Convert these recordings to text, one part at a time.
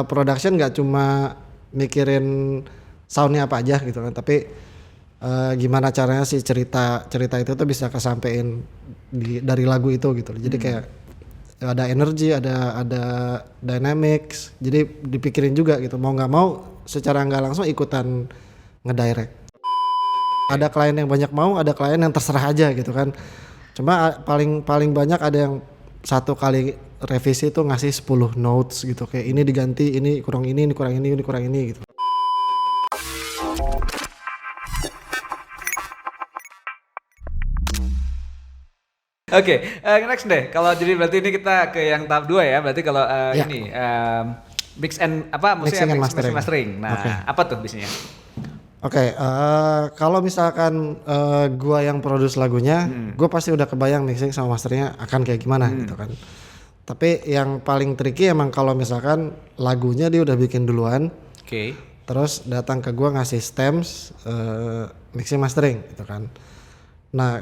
production nggak cuma mikirin soundnya apa aja gitu kan, tapi gimana caranya si cerita itu tuh bisa kesampein dari lagu itu gitu. Jadi kayak ada energi, ada dynamics, jadi dipikirin juga gitu, mau nggak mau secara nggak langsung ikutan ngedirect. Ada klien yang banyak mau, ada klien yang terserah aja gitu kan. Cuma paling banyak ada yang satu kali revisi itu ngasih 10 notes gitu, kayak ini diganti, ini kurang ini kurang ini kurang ini gitu. Oke, next deh. Kalau jadi berarti ini kita ke yang tahap 2 ya. Berarti kalau ini mix and apa maksudnya mix and mastering. Nah, apa tuh bisnisnya? Oke, kalau misalkan gua yang produce lagunya, gua pasti udah kebayang mixing sama masternya akan kayak gimana gitu kan. Tapi yang paling tricky emang kalau misalkan lagunya dia udah bikin duluan. Oke. Terus datang ke gua ngasih stems mixing mastering gitu kan. Nah,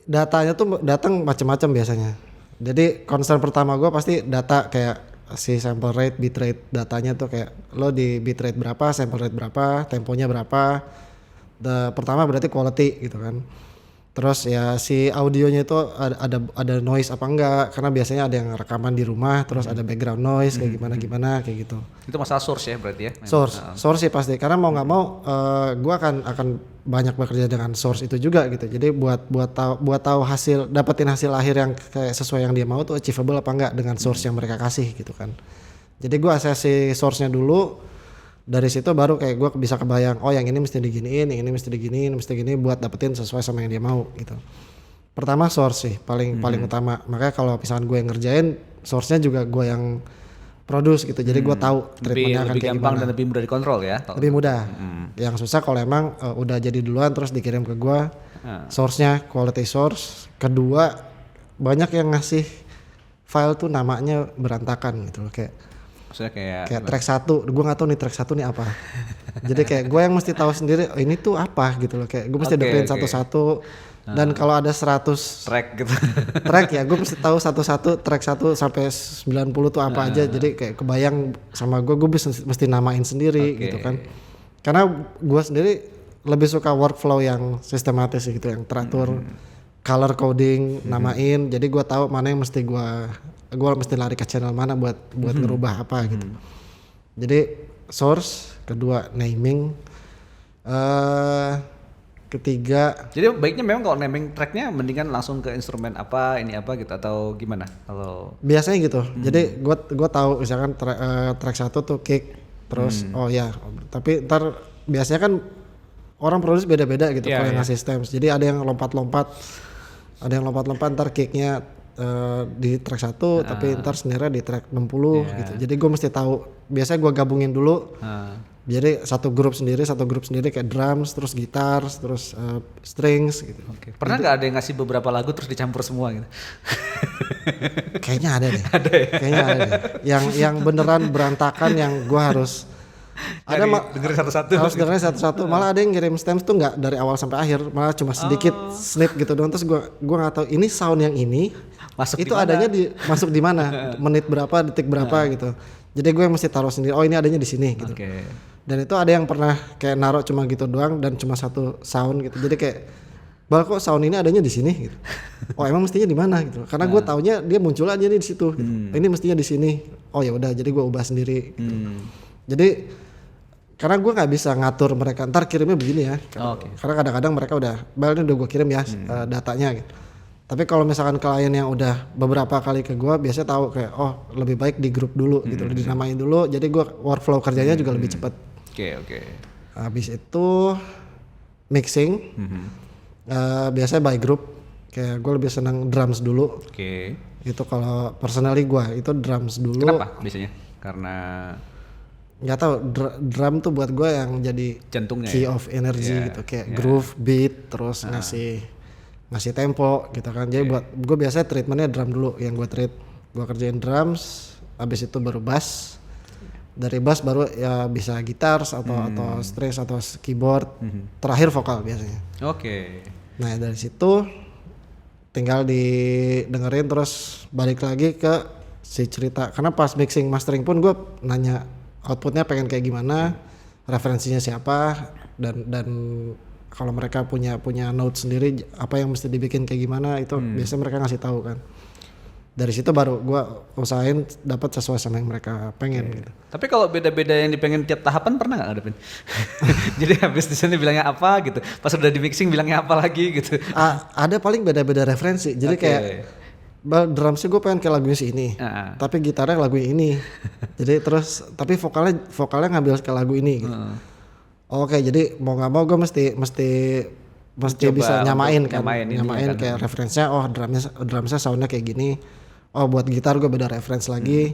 datanya tuh datang macam-macam biasanya. Jadi concern pertama gue pasti data, kayak si sample rate, bitrate datanya tuh kayak lo di bitrate berapa, sample rate berapa, temponya berapa. Pertama berarti quality gitu kan. Terus ya si audionya itu ada noise apa enggak, karena biasanya ada yang rekaman di rumah terus ada background noise kayak gimana kayak gitu. Itu masalah source ya berarti ya. Source sih pasti, karena mau nggak mau gue akan banyak bekerja dengan source itu juga gitu. Jadi buat tahu hasil, dapetin hasil akhir yang kayak sesuai yang dia mau tuh achievable apa enggak dengan source yang mereka kasih gitu kan. Jadi gue asesi source-nya dulu. Dari situ baru kayak gue bisa kebayang, oh yang ini mesti diginiin, yang ini mesti diginiin, mesti gini buat dapetin sesuai sama yang dia mau gitu. Pertama source sih paling utama. Makanya kalau misalkan gue yang ngerjain, source-nya juga gue yang produce gitu. Jadi gue tahu treatmentnya akan kayak gimana. Lebih gampang dan lebih mudah dikontrol ya. Lebih mudah. Yang susah kalau emang udah jadi duluan terus dikirim ke gue, source-nya quality source. Kedua, banyak yang ngasih file tuh namanya berantakan gitu loh, maksudnya kayak track 1, gue gak tahu nih track 1 nih apa. Jadi kayak gue yang mesti tahu sendiri, oh ini tuh apa gitu loh, kayak gue mesti dengerin satu-satu. Dan kalau ada 100 track gitu, track ya gue mesti tahu satu-satu track 1 sampai 90 tuh apa aja. Jadi kayak kebayang sama gue mesti namain sendiri gitu kan. Karena gue sendiri lebih suka workflow yang sistematis gitu, yang teratur, color coding, namain. Jadi gue tahu mana yang mesti gue mesti lari ke channel mana buat ngerubah apa gitu. Jadi source, kedua naming, ketiga. Jadi baiknya memang kalau naming tracknya mendingan langsung ke instrumen apa, ini apa gitu, atau gimana? Kalau biasanya gitu. Jadi gue tahu misalkan track 1 tuh kick, terus oh ya, tapi ntar biasanya kan orang produksi beda-beda gitu kalau yang ngasih stems. Jadi ada yang lompat-lompat, ntar kicknya di track 1 tapi ntar snare-nya di track 60 gitu. Jadi gue mesti tahu, biasanya gue gabungin dulu. Jadi satu grup sendiri kayak drums, terus gitar, terus strings gitu. Pernah nggak ada yang ngasih beberapa lagu terus dicampur semua gitu? Kayaknya ada deh. Kayaknya ada deh. Yang beneran berantakan, yang gue harus dengerin satu-satu. Harus dengerin satu-satu. Malah ada yang ngirim stems tuh nggak dari awal sampai akhir, malah cuma sedikit snip gitu doang. Terus gue nggak tahu ini sound yang ini masuk itu adanya masuk di mana, menit berapa, detik berapa gitu. Jadi gue mesti taruh sendiri. Oh ini adanya di sini gitu. Dan itu ada yang pernah kayak naruh cuma gitu doang dan cuma satu sound gitu. Jadi kayak, kok sound ini adanya di sini gitu. Oh emang mestinya di mana gitu. Karena gue taunya dia muncul aja nih di situ. Gitu. Ini mestinya di sini. Oh ya udah, jadi gue ubah sendiri. Gitu. Jadi karena gue nggak bisa ngatur mereka, ntar kirimnya begini ya. Karena kadang-kadang mereka udah gue kirim ya datanya gitu. Tapi kalau misalkan klien yang udah beberapa kali ke gue, biasanya tahu kayak lebih baik di grup dulu gitu, dinamain dulu. Jadi gue workflow kerjanya juga lebih cepat. Habis itu mixing, biasanya by group. Kayak gue lebih senang drums dulu. Itu kalau personally gue itu drums dulu. Kenapa biasanya? Karena nggak tahu, drum tuh buat gue yang jadi jantungnya, key of energy gitu, kayak groove, beat, terus ngasih tempo gitu kan. Jadi buat gue biasanya treatmentnya drum dulu yang gue treat. Gue kerjain drums, habis itu baru bass. Dari bass baru ya bisa gitar atau strings atau keyboard. Terakhir vokal biasanya. Nah dari situ tinggal didengerin terus balik lagi ke si cerita. Karena pas mixing mastering pun gue nanya outputnya pengen kayak gimana, referensinya siapa, dan kalau mereka punya note sendiri apa yang mesti dibikin kayak gimana itu biasanya mereka ngasih tahu kan. Dari situ baru gue usahain dapat sesuai sama yang mereka pengen gitu. Tapi kalau beda-beda yang dipengen tiap tahapan pernah nggak ngadepin? Jadi habis di sini bilangnya apa gitu, pas udah di mixing bilangnya apa lagi gitu. Ada paling beda-beda referensi. Jadi kayak drumsnya gue pengen kayak lagunya si ini, tapi gitarnya lagu ini. Jadi terus tapi vokalnya ngambil ke lagu ini gitu. Oke, jadi mau nggak mau gue mesti bisa nyamain kayak referensinya. Oh drumnya soundnya kayak gini. Oh buat gitar gue beda reference lagi.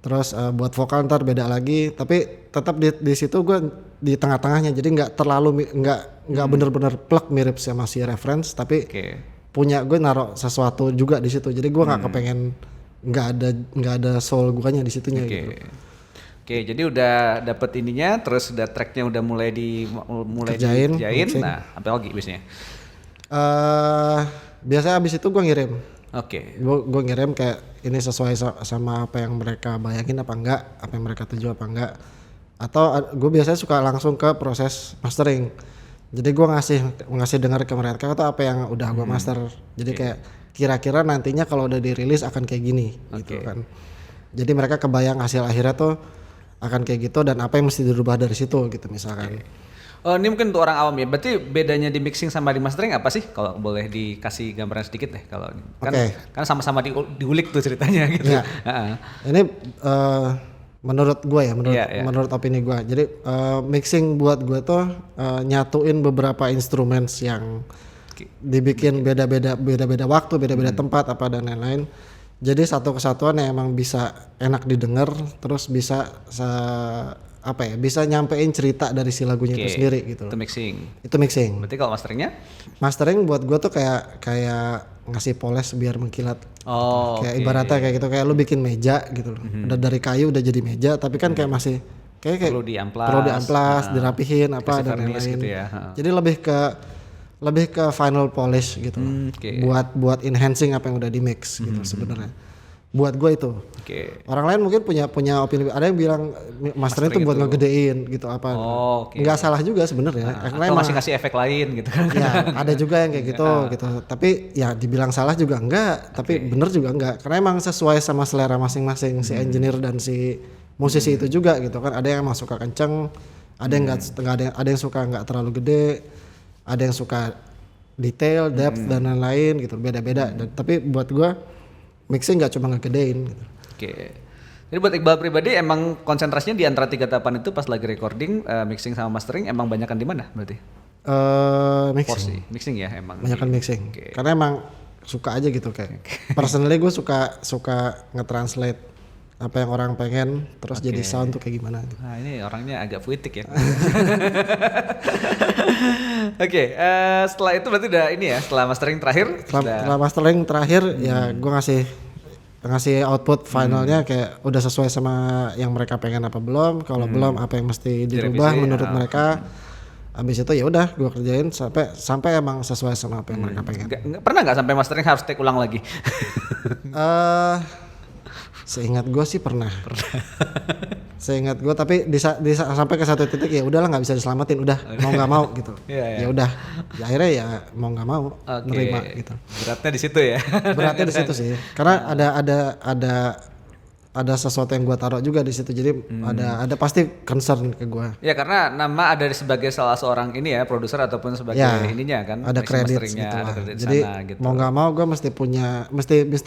Terus buat vokal ntar beda lagi. Tapi tetap di situ gue di tengah-tengahnya. Jadi nggak terlalu nggak bener-bener plug mirip sama si reference. Tapi punya gue naruh sesuatu juga di situ. Jadi gue nggak kepengen nggak ada soul guanya di situnya gitu. Oke, jadi udah dapet ininya, terus udah tracknya udah mulai dikerjain. Nah, apa lagi biasanya? Biasanya abis itu gue ngirim. Oke. Gue ngirim kayak ini sesuai sama apa yang mereka bayangin apa enggak, apa yang mereka tuju apa enggak. Atau gue biasanya suka langsung ke proses mastering. Jadi gue ngasih dengar ke mereka atau apa yang udah gue master. Jadi kayak kira-kira nantinya kalau udah dirilis akan kayak gini gitu kan. Jadi mereka kebayang hasil akhirnya tuh akan kayak gitu dan apa yang mesti dirubah dari situ gitu misalkan. Oh, ini mungkin untuk orang awam ya. Berarti bedanya di mixing sama di mastering apa sih? Kalau boleh dikasih gambaran sedikit deh kalau kan sama-sama diulik tuh ceritanya gitu. Ya. Ini menurut gue ya, menurut opini gue. Jadi mixing buat gue tuh nyatuin beberapa instrumen yang dibikin beda-beda waktu, beda-beda tempat apa dan lain-lain. Jadi satu kesatuan yang emang bisa enak didengar, terus bisa bisa nyampein cerita dari si lagunya itu sendiri gitu. Itu mixing. Berarti kalau masteringnya? Mastering buat gue tuh kayak ngasih polish biar mengkilat. Kayak ibaratnya kayak gitu, kayak lu bikin meja gitu loh. Udah dari kayu udah jadi meja, tapi kan kayak masih kayak perlu diamplas, dirapihin apa dan lain-lain. Gitu ya. Jadi lebih ke final polish gitu. Buat enhancing apa yang udah di mix gitu sebenarnya. Buat gue itu. Orang lain mungkin punya opini. Ada yang bilang mastering itu buat ngegedein gitu apa. Nggak salah juga sebenarnya. Atau masih kasih efek lain gitu kan. Ya, ada juga yang kayak gitu. Tapi ya dibilang salah juga enggak, tapi bener juga enggak. Karena emang sesuai sama selera masing-masing si engineer dan si musisi itu juga gitu kan. Ada yang emang suka kenceng, ada yang ada yang suka nggak terlalu gede. Ada yang suka detail, depth dan lain-lain gitu, beda-beda. Tapi buat gue mixing nggak cuma ngegedein. Gitu. Jadi buat Iqbal pribadi emang konsentrasinya di antara 3 tahapan itu pas lagi recording, mixing sama mastering emang banyakan di mana berarti? Mixing ya emang. Banyakan mixing. Karena emang suka aja gitu kayak. Personally gue suka nge-translate apa yang orang pengen terus jadi sound tuh kayak gimana. Nah ini orangnya agak puitik ya. Setelah itu berarti udah ini ya, setelah mastering terakhir? Setelah mastering terakhir ya gue ngasih output finalnya kayak udah sesuai sama yang mereka pengen apa belum. Kalau belum apa yang mesti dirubah menurut mereka. Abis itu ya udah gue kerjain sampai emang sesuai sama apa yang mereka pengen. Pernah nggak sampai mastering harus take ulang lagi? Seingat gue sih pernah. Seingat gue tapi sampai ke satu titik ya udahlah nggak bisa diselamatin, udah mau nggak mau gitu. Ya udah, akhirnya ya mau nggak mau nerima gitu. Beratnya di situ ya. Beratnya di situ sih, karena ada sesuatu yang gue taruh juga di situ, jadi ada pasti concern ke gue. Ya karena nama ada sebagai salah seorang ini ya produser ataupun sebagai ininya kan. Ada kredit gitu lah. Jadi gitu. Mau nggak mau gue mesti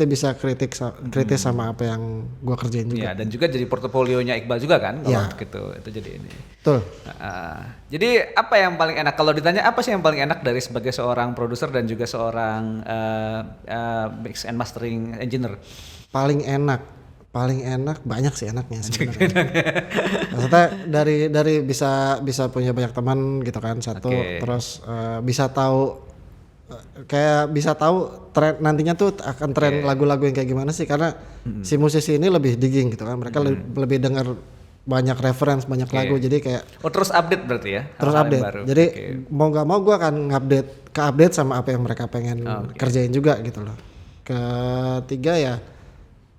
bisa kritis sama apa yang gue kerjain juga. Ya dan juga jadi portofolionya Iqbal juga kan kalau gitu itu jadi ini. Betul. Jadi apa yang paling enak kalau ditanya apa sih yang paling enak dari sebagai seorang produser dan juga seorang mix and mastering engineer? Paling enak banyak sih enaknya sebenarnya. Maksudnya dari bisa punya banyak teman gitu kan satu, terus bisa tahu tren nantinya tuh akan tren lagu-lagu yang kayak gimana sih, karena si musisi ini lebih digging gitu kan, mereka lebih dengar banyak reference, banyak lagu, jadi kayak terus update berarti ya. Terus update. Baru. Jadi mau nggak mau gue akan update sama apa yang mereka pengen kerjain juga gitu loh. Ketiga ya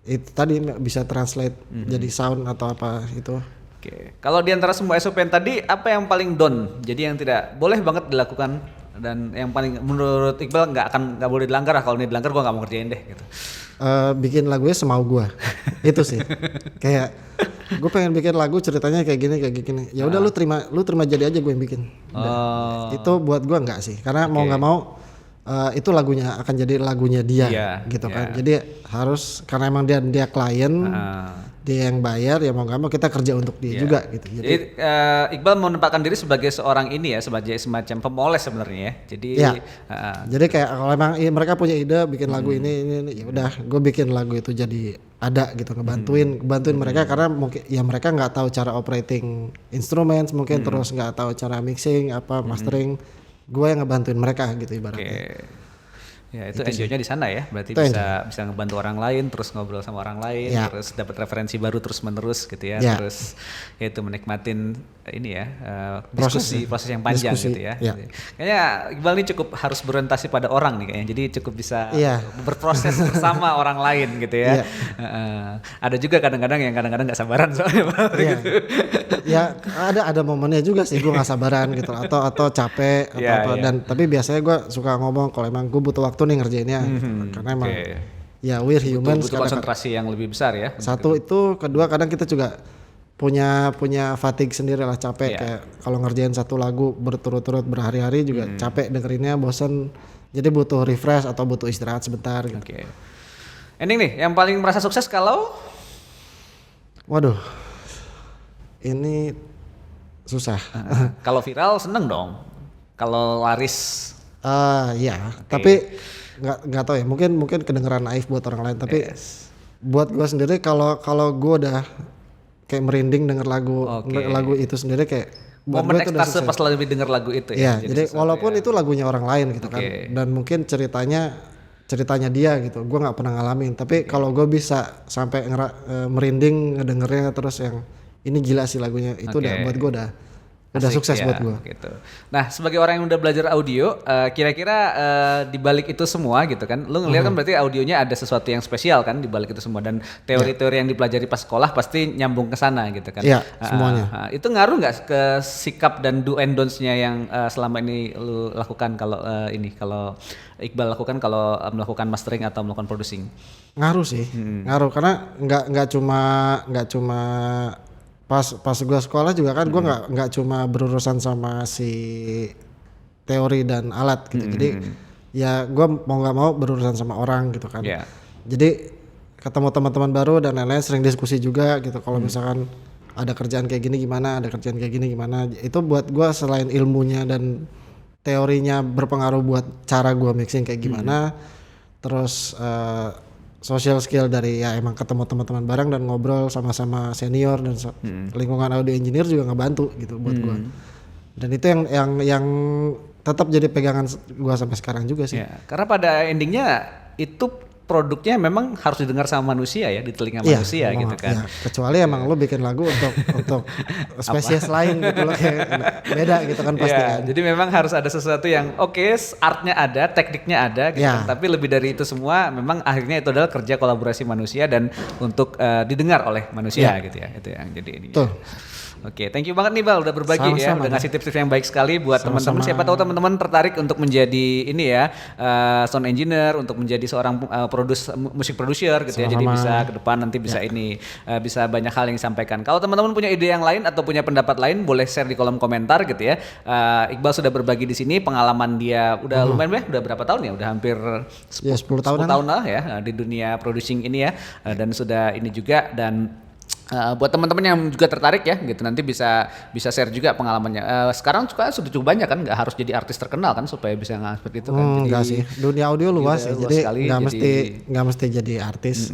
itu tadi bisa translate jadi sound atau apa itu. Oke. Kalau di antara semua SOP yang tadi, apa yang paling down? Jadi yang tidak boleh banget dilakukan dan yang paling menurut Iqbal nggak boleh dilanggar lah. Kalau ini dilanggar gue nggak mau kerjain deh gitu. Bikin lagunya semau gue. Itu sih. Kayak gue pengen bikin lagu ceritanya kayak gini. Ya udah lu terima jadi aja gue yang bikin. Itu buat gue nggak sih. Karena mau nggak mau itu lagunya akan jadi lagunya dia gitu kan. Jadi harus karena emang dia klien, dia yang bayar, ya mau nggak mau kita kerja untuk dia juga gitu. Jadi Iqbal menempatkan diri sebagai seorang ini ya, sebagai semacam pemoles sebenarnya ya. Jadi jadi kayak kalau emang mereka punya ide bikin lagu ini ya udah gue bikin lagu itu jadi ada gitu, ngebantuin mereka karena mungkin ya mereka nggak tahu cara operating instruments mungkin, terus nggak tahu cara mixing mastering. Gue yang ngebantuin mereka gitu ibaratnya. Ya itu enjoy-nya di sana ya, berarti bisa ngebantu orang lain, terus ngobrol sama orang lain, terus dapat referensi baru terus menerus gitu ya, terus ya itu menikmatin ini ya proses yang panjang gitu ya. Kayaknya Iqbal ini cukup harus berorientasi pada orang nih kayaknya, jadi cukup bisa berproses bersama orang lain gitu ya. Ada juga kadang-kadang nggak sabaran soalnya. Gitu. Ya ada momennya juga sih gue nggak sabaran gitu atau capek atau apa dan tapi biasanya gue suka ngomong kalau emang gue butuh waktu nih ngerjainnya karena emang ya we're human, butuh konsentrasi yang lebih besar ya. Satu itu, kedua kadang kita juga punya fatigue sendiri lah, capek kayak kalau ngerjain satu lagu berturut-turut berhari-hari juga capek dengerinnya, bosen, jadi butuh refresh atau butuh istirahat sebentar gitu. Ending nih yang paling merasa sukses kalau waduh ini susah. Kalau viral seneng dong, kalau laris tapi nggak tahu ya, mungkin kedengeran naif buat orang lain, tapi buat gue sendiri kalau gue udah kayak merinding denger lagu itu sendiri, kayak momen ekstase pas lebih denger lagu itu ya. Jadi walaupun itu lagunya orang lain gitu kan, dan mungkin ceritanya dia gitu, gue nggak pernah ngalamin, tapi kalau gue bisa sampai merinding ngedengernya terus yang ini gila sih lagunya, itu udah buat gue udah sukses buat gue. Gitu. Nah, sebagai orang yang udah belajar audio, kira-kira di balik itu semua gitu kan, lu ngeliat kan berarti audionya ada sesuatu yang spesial kan di balik itu semua, dan teori-teori yang dipelajari pas sekolah pasti nyambung ke sana gitu kan. Iya, semuanya. Itu ngaruh nggak ke sikap dan do and don'ts-nya yang selama ini lu lakukan kalau Iqbal lakukan kalau melakukan mastering atau melakukan producing? Ngaruh sih, ngaruh karena nggak cuma pas gue sekolah juga kan, gue nggak cuma berurusan sama si teori dan alat gitu. Jadi ya gue mau nggak mau berurusan sama orang gitu kan. Jadi ketemu teman-teman baru dan lain-lain, sering diskusi juga gitu. Kalau misalkan ada kerjaan kayak gini gimana, itu buat gue selain ilmunya dan teorinya berpengaruh buat cara gue mixing kayak gimana, terus social skill dari ya emang ketemu teman-teman bareng dan ngobrol sama-sama senior dan lingkungan audio engineer juga ngebantu gitu buat gua. Dan itu yang tetap jadi pegangan gua sampai sekarang juga sih. Karena pada endingnya itu produknya memang harus didengar sama manusia ya, di telinga manusia gitu kan. Kecuali emang lo bikin lagu untuk spesies lain gitu loh, kayak beda gitu kan pasti kan. Jadi memang harus ada sesuatu yang artnya ada, tekniknya ada gitu kan. Tapi lebih dari itu semua memang akhirnya itu adalah kerja kolaborasi manusia dan untuk didengar oleh manusia gitu ya. Itu yang jadi ini. Oke, thank you banget nih Bal udah berbagi udah ngasih tips-tips yang baik sekali buat teman-teman. Siapa tahu teman-teman tertarik untuk menjadi ini ya, sound engineer, untuk menjadi seorang musik producer gitu ya. Jadi bisa ke depan nanti bisa bisa banyak hal yang disampaikan. Kalau teman-teman punya ide yang lain atau punya pendapat lain, boleh share di kolom komentar gitu ya. Iqbal sudah berbagi di sini pengalaman dia udah lumayan udah berapa tahun ya? Udah hampir 10 tahun lah ya di dunia producing ini ya. Dan sudah ini juga, dan buat teman-teman yang juga tertarik ya gitu, nanti bisa share juga pengalamannya. Sekarang sudah cukup banyak kan, nggak harus jadi artis terkenal kan supaya bisa seperti itu kan. Enggak sih, dunia audio luas ya, jadi nggak mesti jadi artis,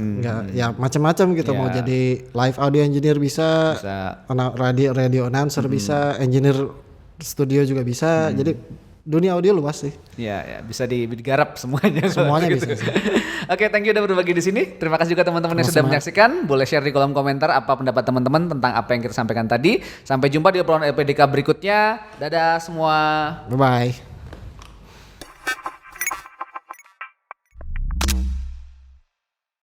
ya macam-macam gitu. Mau jadi live audio engineer bisa. radio announcer bisa, engineer studio juga bisa. Jadi dunia audio luas sih. Ya bisa digarap semuanya. Semuanya gitu. bisa. Oke, thank you udah berbagi di sini. Terima kasih juga teman-teman yang sudah menyaksikan. Boleh share di kolom komentar apa pendapat teman-teman tentang apa yang kita sampaikan tadi. Sampai jumpa di obrolan LPDK berikutnya. Dadah semua. Bye bye.